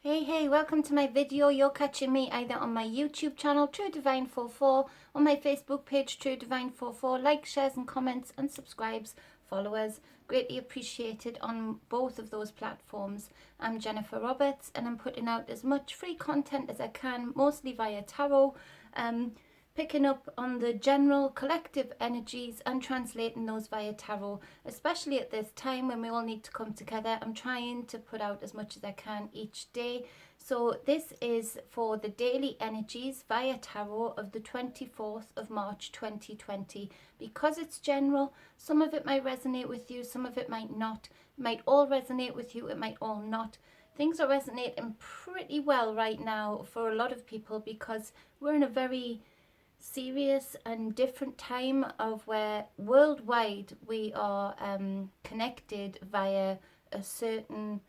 Hey, welcome to my video. You're catching me either on my YouTube channel, True Divine 44, or my Facebook page, True Divine 44. Like, shares and comments and subscribes, followers. Greatly appreciated on both of those platforms. I'm Jennifer Roberts and I'm putting out as much free content as I can, mostly via tarot. Picking up on the general collective energies and translating those via tarot, especially at this time when we all need to come together. I'm trying to put out as much as I can each day. So this is for the daily energies via tarot of the 24th of March 2020. Because it's general, some of it might resonate with you, some of it might not. It might all resonate with you, it might all not. Things are resonating pretty well right now for a lot of people because we're in a very serious and different time of where worldwide we are connected via a certain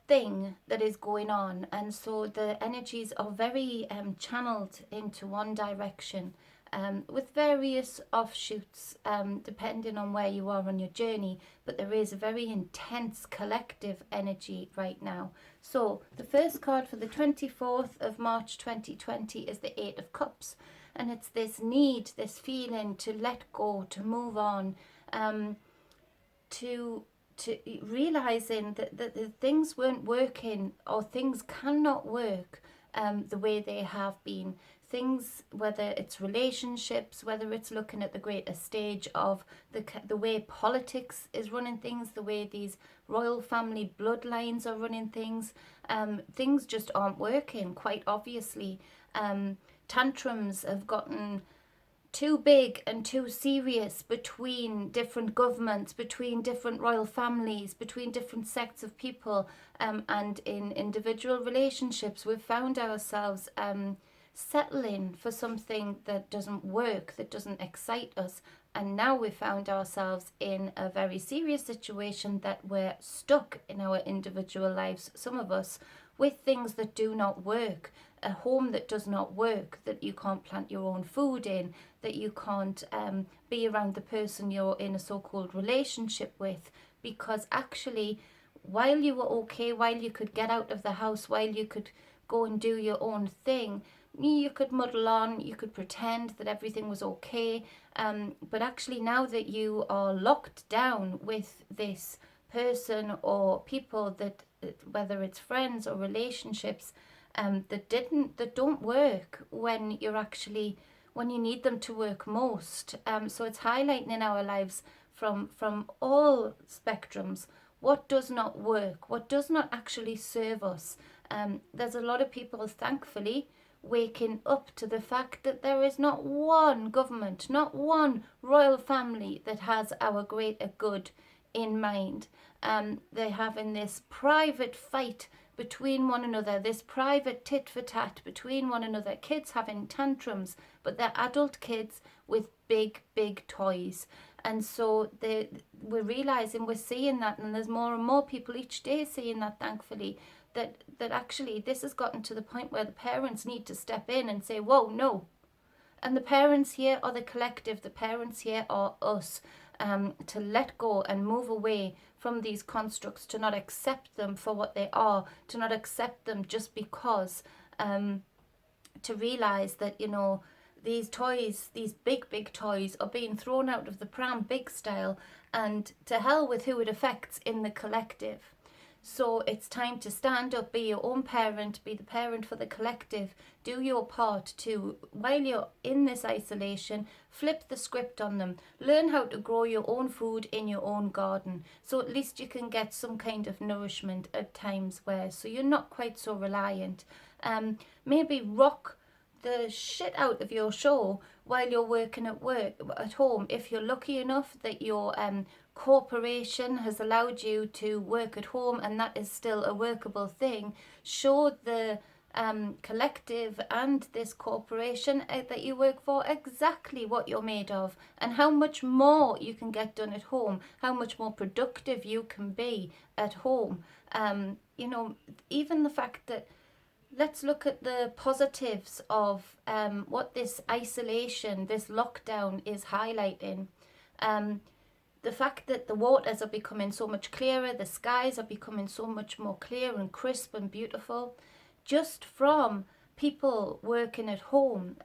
thing that is going on, and so the energies are very channeled into one direction, with various offshoots depending on where you are on your journey, but there is a very intense collective energy right now. So the first card for the 24th of March 2020 is the Eight of Cups, and it's this need, this feeling to let go, to move on, to realizing that the things weren't working, or things cannot work the way they have been. Things, whether it's relationships, whether it's looking at the greater stage of the way politics is running things, the way these royal family bloodlines are running things, things just aren't working, quite obviously. Tantrums have gotten too big and too serious between different governments, between different royal families, between different sects of people, and in individual relationships we've found ourselves settling for something that doesn't work, that doesn't excite us, and now we found ourselves in a very serious situation that we're stuck in our individual lives, some of us, with things that do not work, a home that does not work, that you can't plant your own food in, that you can't be around the person you're in a so-called relationship with, because actually while you were okay, while you could get out of the house, while you could go and do your own thing, you could muddle on, you could pretend that everything was okay, but actually now that you are locked down with this person or people that, whether it's friends or relationships, that don't work when you need them to work most. So it's highlighting in our lives from all spectrums what does not work, what does not actually serve us. There's a lot of people, thankfully, waking up to the fact that there is not one government, not one royal family that has our greater good in mind. They're having this private fight between one another, this private tit for tat between one another, kids having tantrums, but they're adult kids with big toys. And so we're realizing, we're seeing that, and there's more and more people each day seeing that, thankfully, that actually this has gotten to the point where the parents need to step in and say, whoa, no. And the parents here are the collective, the parents here are us, to let go and move away from these constructs, to not accept them for what they are, to not accept them just because, to realize that, these toys, these big toys, are being thrown out of the pram big style, and to hell with who it affects in the collective. So it's time to stand up, be your own parent, be the parent for the collective, do your part to, while you're in this isolation, flip the script on them, learn how to grow your own food in your own garden, so at least you can get some kind of nourishment at times where, so you're not quite so reliant. Maybe rock the shit out of your show while you're working at home, if you're lucky enough that your corporation has allowed you to work at home and that is still a workable thing. Show the collective and this corporation that you work for exactly what you're made of, and how much more you can get done at home, how much more productive you can be at home. Even the fact that, let's look at the positives of what this isolation, this lockdown is highlighting. the fact that the waters are becoming so much clearer, the skies are becoming so much more clear and crisp and beautiful, just from people working at home.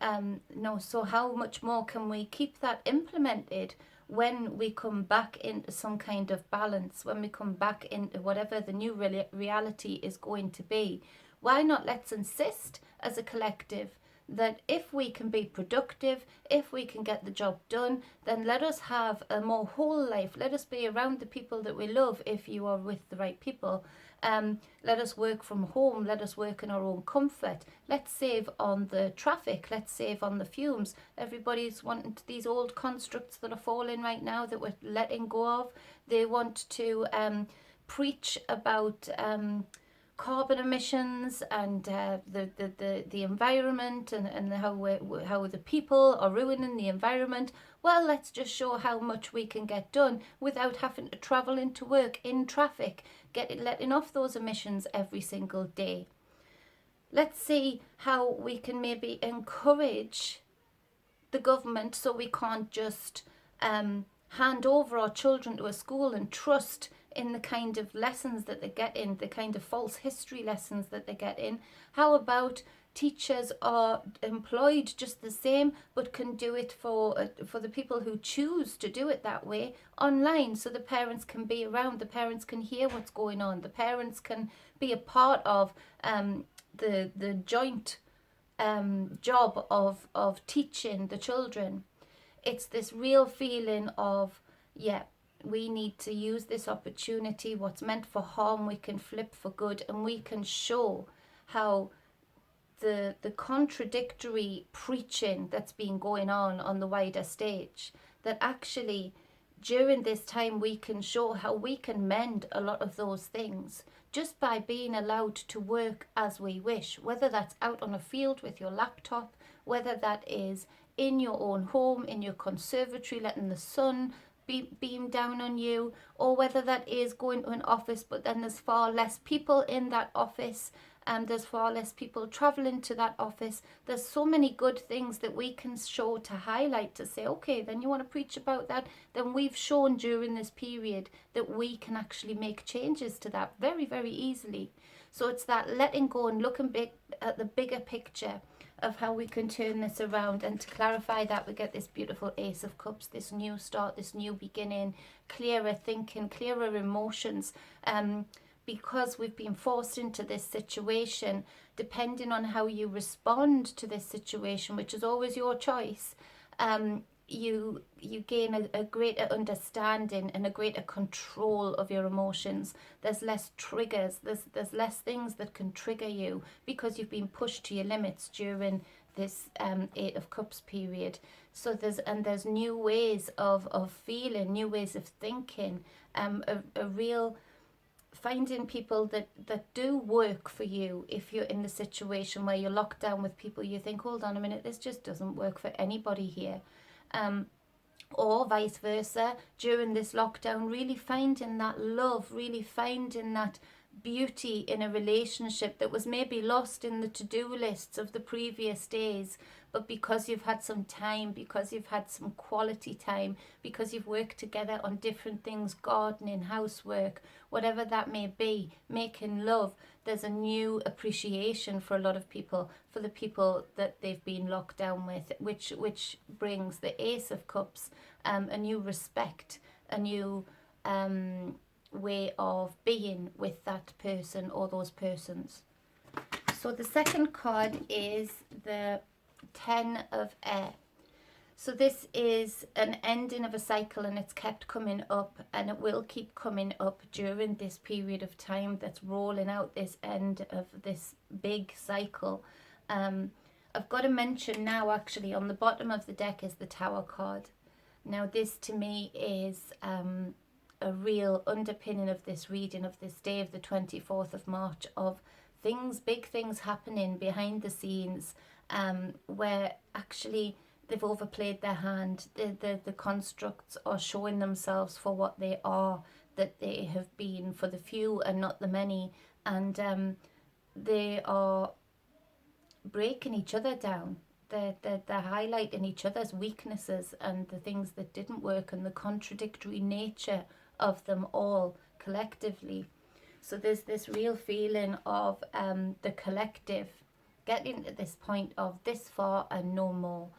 So how much more can we keep that implemented when we come back into some kind of balance, when we come back into whatever the new reality is going to be? Why not let's insist as a collective that if we can be productive, if we can get the job done, then let us have a more whole life. Let us be around the people that we love if you are with the right people. Let us work from home. Let us work in our own comfort. Let's save on the traffic. Let's save on the fumes. Everybody's wanting these old constructs that are falling right now that we're letting go of. They want to preach about carbon emissions and the environment and how the people are ruining the environment. Well, let's just show how much we can get done without having to travel into work in traffic, letting off those emissions every single day. Let's see how we can maybe encourage the government so we can't just hand over our children to a school and trust in the kind of lessons that they get in, the kind of false history lessons that they get in. How about teachers are employed just the same, but can do it for the people who choose to do it that way online, so the parents can be around, the parents can hear what's going on, the parents can be a part of the joint job of teaching the children. It's this real feeling of, yeah, we need to use this opportunity. What's meant for harm, we can flip for good, and we can show how the contradictory preaching that's been going on the wider stage, that actually during this time we can show how we can mend a lot of those things just by being allowed to work as we wish, whether that's out on a field with your laptop, whether that is in your own home, in your conservatory, letting the sun beam down on you, or whether that is going to an office but then there's far less people in that office and there's far less people traveling to that office. There's so many good things that we can show to highlight, to say, okay, then you want to preach about that, then we've shown during this period that we can actually make changes to that very, very easily. So it's that letting go and looking at the bigger picture of how we can turn this around. And to clarify that, we get this beautiful Ace of Cups, this new start, this new beginning, clearer thinking, clearer emotions, because we've been forced into this situation. Depending on how you respond to this situation, which is always your choice, you gain a greater understanding and a greater control of your emotions. There's less triggers, there's less things that can trigger you because you've been pushed to your limits during this Eight of Cups period. So there's new ways of feeling, new ways of thinking, a real finding people that do work for you. If you're in the situation where you're locked down with people you think, hold on a minute, this just doesn't work for anybody here. Or vice versa, during this lockdown, really finding that love, really finding that beauty in a relationship that was maybe lost in the to-do lists of the previous days, but because you've had some time, because you've had some quality time, because you've worked together on different things, gardening, housework, whatever that may be, making love, there's a new appreciation for a lot of people, for the people that they've been locked down with, which brings the Ace of Cups, a new respect, a new way of being with that person or those persons. So the second card is the Ten of Air. So this is an ending of a cycle, and it's kept coming up, and it will keep coming up during this period of time that's rolling out this end of this big cycle. I've got to mention now, actually, on the bottom of the deck is the Tower card. Now this to me is a real underpinning of this reading, of this day of the 24th of March, of things, big things happening behind the scenes, where actually they've overplayed their hand. The constructs are showing themselves for what they are, that they have been for the few and not the many, and they are breaking each other down. they're highlighting each other's weaknesses and the things that didn't work and the contradictory nature of them all collectively. So there's this real feeling of the collective getting to this point of this far and no more.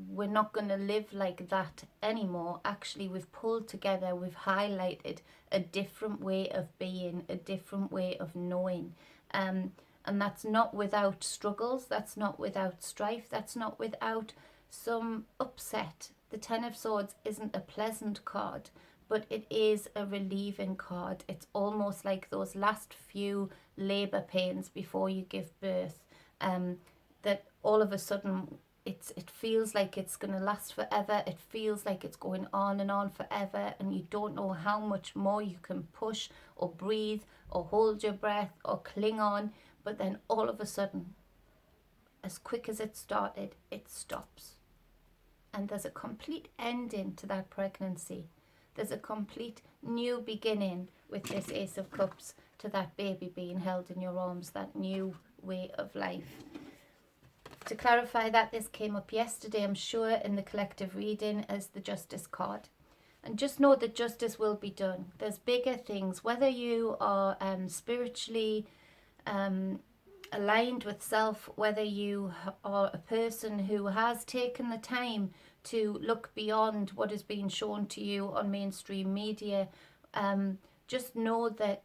We're not going to live like that anymore. Actually, we've pulled together, we've highlighted a different way of being, a different way of knowing. And that's not without struggles, that's not without strife, that's not without some upset. The Ten of Swords isn't a pleasant card, but it is a relieving card. It's almost like those last few labour pains before you give birth, that all of a sudden it feels like it's going to last forever. It feels like it's going on and on forever, and you don't know how much more you can push or breathe or hold your breath or cling on. But then all of a sudden, as quick as it started, it stops. And there's a complete ending to that pregnancy. There's a complete new beginning with this Ace of Cups to that baby being held in your arms, that new way of life. To clarify that, this came up yesterday, I'm sure, in the collective reading as the Justice card. And just know that justice will be done. There's bigger things, whether you are spiritually aligned with self, whether you are a person who has taken the time to look beyond what is being shown to you on mainstream media, just know that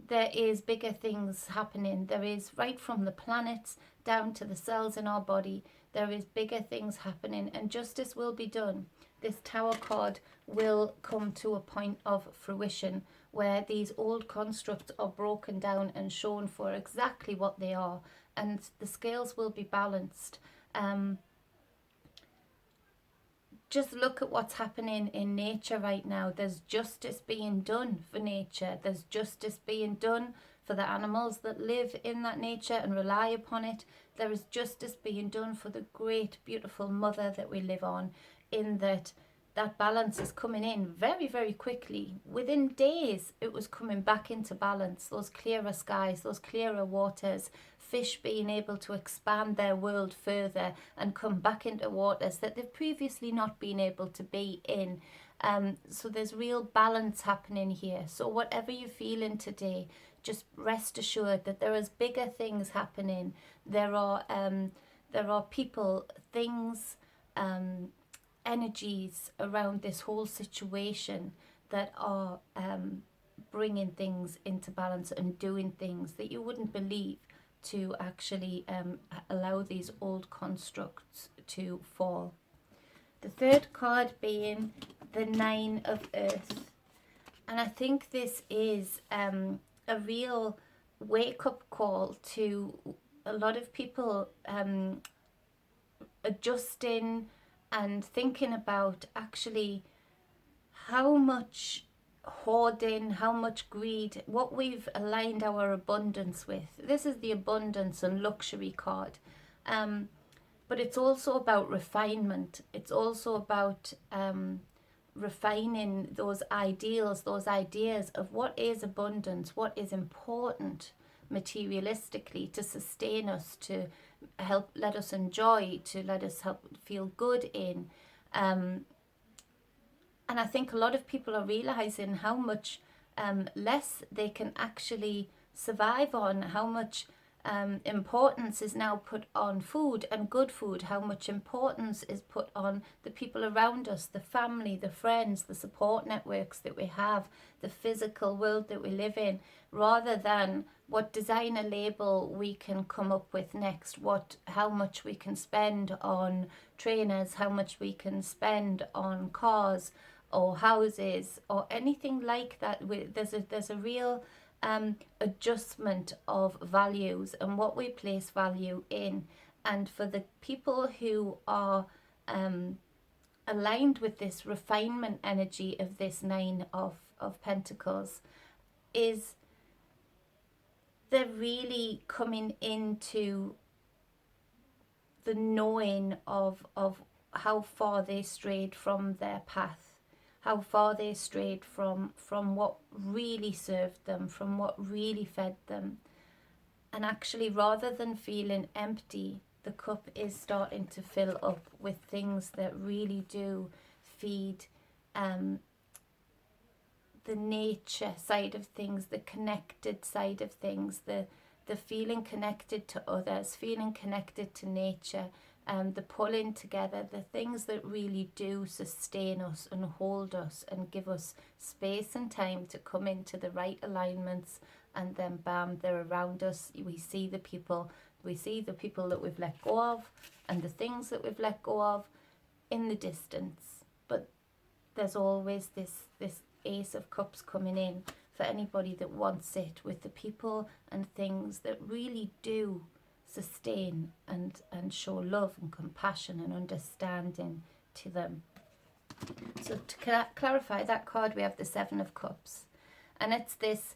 there is bigger things happening. There is, right from the planets down to the cells in our body, there is bigger things happening, and justice will be done. This Tower card will come to a point of fruition where these old constructs are broken down and shown for exactly what they are, and the scales will be balanced. Just look at what's happening in nature right now. There's justice being done for nature. There's justice being done for the animals that live in that nature and rely upon it. There is justice being done for the great, beautiful mother that we live on, in that balance is coming in very, very quickly. Within days, it was coming back into balance. Those clearer skies, those clearer waters, fish being able to expand their world further and come back into waters that they've previously not been able to be in. So there's real balance happening here. So whatever you're feeling today, just rest assured that there is bigger things happening. There are people, things, energies around this whole situation that are bringing things into balance and doing things that you wouldn't believe, to actually allow these old constructs to fall. The third card being the Nine of Earth. And I think this is a real wake-up call to a lot of people adjusting and thinking about actually how much hoarding, how much greed, what we've aligned our abundance with. This is the abundance and luxury card. But it's also about refinement. It's also about refining those ideals, those ideas of what is abundance, what is important materialistically to sustain us, to help let us enjoy, to let us help feel good in. And I think a lot of people are realizing how much less they can actually survive on, how much importance is now put on food and good food, how much importance is put on the people around us, the family, the friends, the support networks that we have, the physical world that we live in, rather than what designer label we can come up with next, how much we can spend on trainers, how much we can spend on cars or houses or anything like that. There's a real adjustment of values and what we place value in. And for the people who are aligned with this refinement energy of this Nine of Pentacles, is they're really coming into the knowing of how far they strayed from their path, how far they strayed from what really served them, from what really fed them. And actually, rather than feeling empty, the cup is starting to fill up with things that really do feed the nature side of things, the connected side of things, the feeling connected to others, feeling connected to nature, the pulling together, the things that really do sustain us and hold us and give us space and time to come into the right alignments, and then bam, they're around us. We see the people that we've let go of and the things that we've let go of in the distance. But there's always this Ace of Cups coming in for anybody that wants it, with the people and things that really do sustain and show love and compassion and understanding to them. So to clarify that card, we have the Seven of Cups, and it's this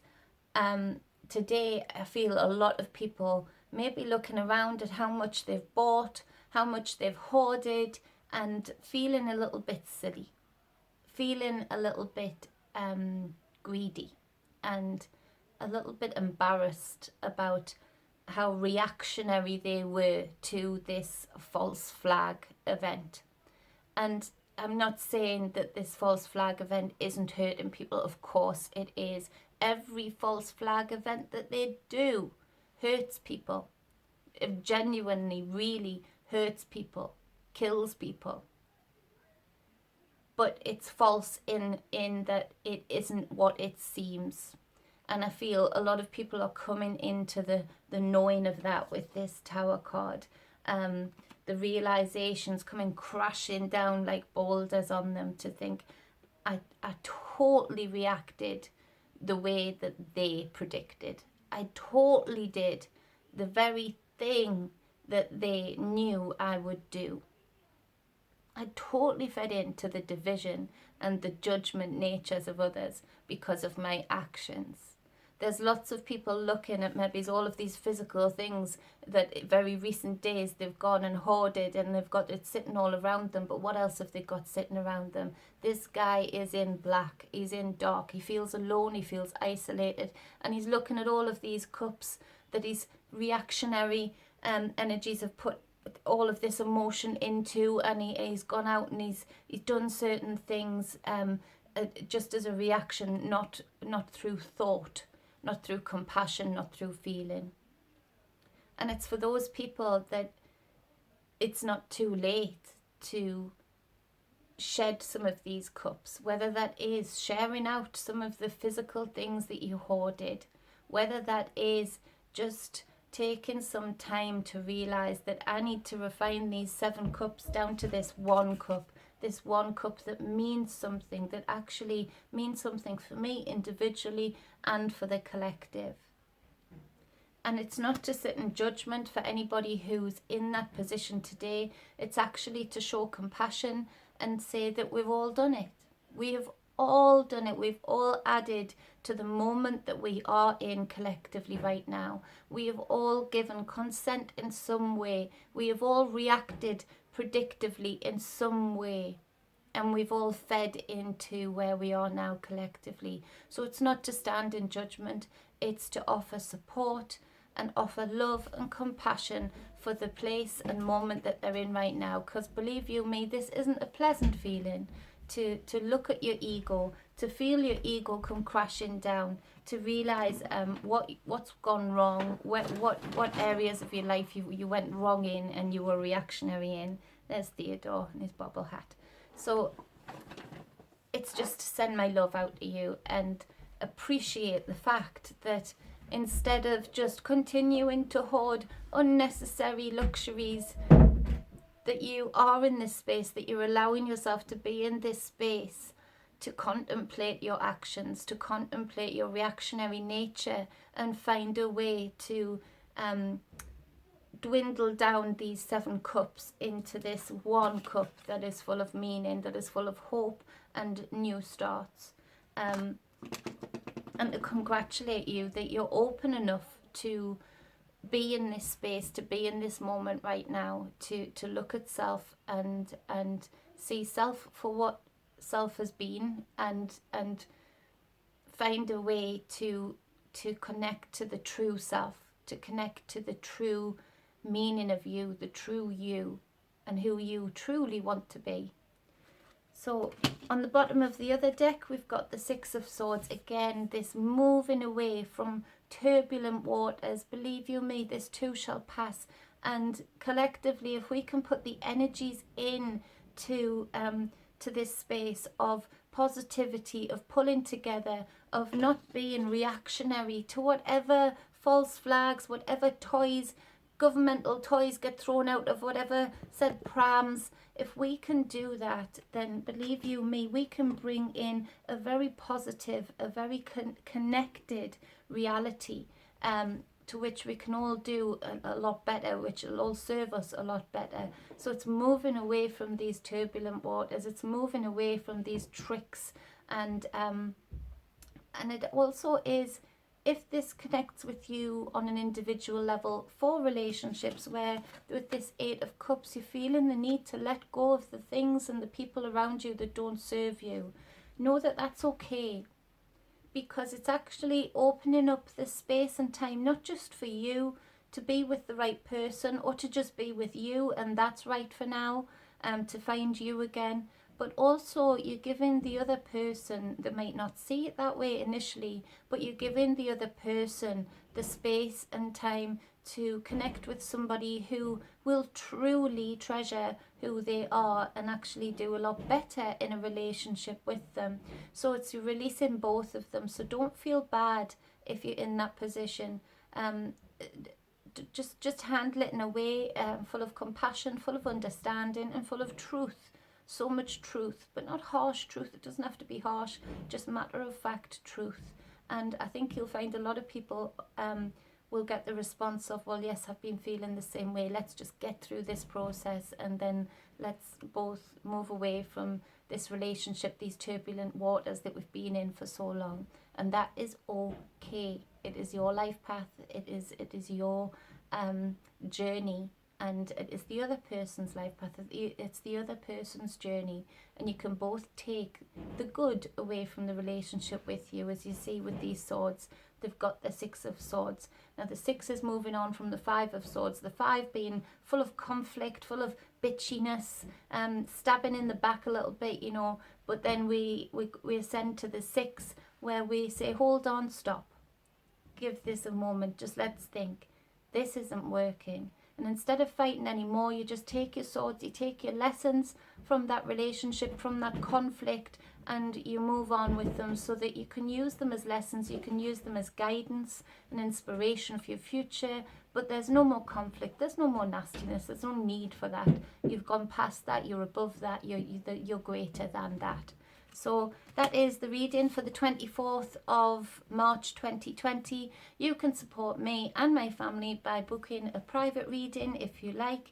today I feel a lot of people may be looking around at how much they've bought, how much they've hoarded, and feeling a little bit silly, feeling a little bit greedy, and a little bit embarrassed about how reactionary they were to this false flag event. And I'm not saying that this false flag event isn't hurting people. Of course it is. Every false flag event that they do hurts people. It genuinely really hurts people, kills people. But it's false in that it isn't what it seems. And I feel a lot of people are coming into the knowing of that with this Tower card. The realizations coming crashing down like boulders on them, to think, I totally reacted the way that they predicted. I totally did the very thing that they knew I would do. I totally fed into the division and the judgment natures of others because of my actions. There's lots of people looking at maybe all of these physical things that very recent days they've gone and hoarded and they've got it sitting all around them. But what else have they got sitting around them? This guy is in black, he's in dark, he feels alone, he feels isolated, and he's looking at all of these cups that his reactionary energies have put all of this emotion into, and he's gone out and he's done certain things just as a reaction, not through thought, not through compassion, not through feeling. And it's for those people that it's not too late to shed some of these cups, whether that is sharing out some of the physical things that you hoarded, whether that is just taking some time to realize that I need to refine these 7 cups down to this one cup that means something, that actually means something for me individually and for the collective. And it's not to sit in judgment for anybody who's in that position today. It's actually to show compassion and say that we've all done it. We have all done it. We've all added to the moment that we are in collectively right now. We have all given consent in some way. We have all reacted predictively in some way. And we've all fed into where we are now collectively. So it's not to stand in judgment. It's to offer support and offer love and compassion for the place and moment that they're in right now. Because believe you me, this isn't a pleasant feeling. To look at your ego, to feel your ego come crashing down, to realise what's gone wrong, what areas of your life you went wrong in and you were reactionary in. There's Theodore and his bobble hat. So it's just to send my love out to you and appreciate the fact that instead of just continuing to hoard unnecessary luxuries, that you are in this space, that you're allowing yourself to be in this space, to contemplate your actions, to contemplate your reactionary nature, and find a way to dwindle down these 7 cups into this one cup that is full of meaning, that is full of hope and new starts. And to congratulate you that you're open enough to be in this space, to be in this moment right now, to look at self and see self for what self has been, and find a way to connect to the true self, to connect to the true meaning of you, the true you, and who you truly want to be. So on the bottom of the other deck, we've got the Six of Swords. Again, this moving away from turbulent waters. Believe you me, this too shall pass. And collectively, if we can put the energies in to this space of positivity, of pulling together, of not being reactionary to whatever false flags, whatever toys, governmental toys get thrown out of whatever said prams. If we can do that, then believe you me, we can bring in a very positive, a very connected reality, to which we can all do a lot better, which will all serve us a lot better. So it's moving away from these turbulent waters, it's moving away from these tricks, and it also is, if this connects with you on an individual level for relationships, where with this Eight of Cups you're feeling the need to let go of the things and the people around you that don't serve you, know that that's okay, because it's actually opening up the space and time, not just for you to be with the right person or to just be with you and that's right for now, to find you again, but also you're giving the other person, that might not see it that way initially, but you're giving the other person the space and time to connect with somebody who will truly treasure who they are and actually do a lot better in a relationship with them. So it's releasing both of them. So don't feel bad if you're in that position. Just handle it in a way full of compassion, full of understanding, and full of truth. So much truth, but not harsh truth. It doesn't have to be harsh, just matter of fact truth. And I think you'll find a lot of people will get the response of, well, yes, I've been feeling the same way. Let's just get through this process and then let's both move away from this relationship, these turbulent waters that we've been in for so long. And that is okay. It is your life path. It is your journey. And it is the other person's life path, it's the other person's journey. And you can both take the good away from the relationship with you. As you see with these swords, they've got the Six of Swords. Now the Six is moving on from the Five of Swords. The Five being full of conflict, full of bitchiness, stabbing in the back a little bit, you know. But then we ascend to the Six, where we say, hold on, stop. Give this a moment, just let's think. This isn't working. And instead of fighting anymore, you just take your swords, you take your lessons from that relationship, from that conflict, and you move on with them so that you can use them as lessons, you can use them as guidance and inspiration for your future. But there's no more conflict, there's no more nastiness, there's no need for that. You've gone past that, you're above that, you're greater than that. So that is the reading for the 24th of March 2020. You can support me and my family by booking a private reading if you like.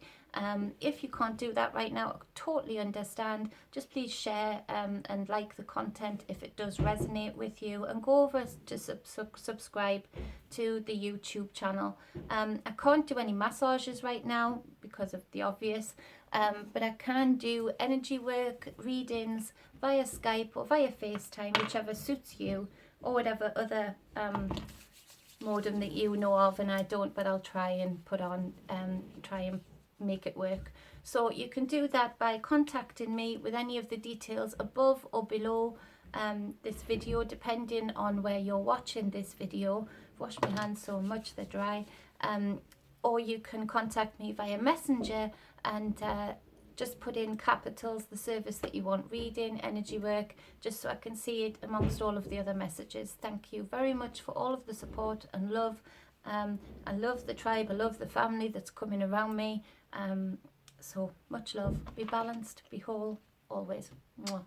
If you can't do that right now, I totally understand. Just please share and like the content if it does resonate with you, and go over to subscribe to the YouTube channel. I can't do any massages right now because of the obvious, but I can do energy work readings via Skype or via FaceTime, whichever suits you, or whatever other modem that you know of, and I don't, but I'll try and put on, try and make it work. So you can do that by contacting me with any of the details above or below this video, depending on where you're watching this video. I've washed my hands so much they're dry. Or you can contact me via Messenger and just put in capitals the service that you want reading, energy work, just so I can see it amongst all of the other messages. Thank you very much for all of the support and love. I love the tribe, I love the family that's coming around me. So much love. Be balanced, be whole, always. Mwah.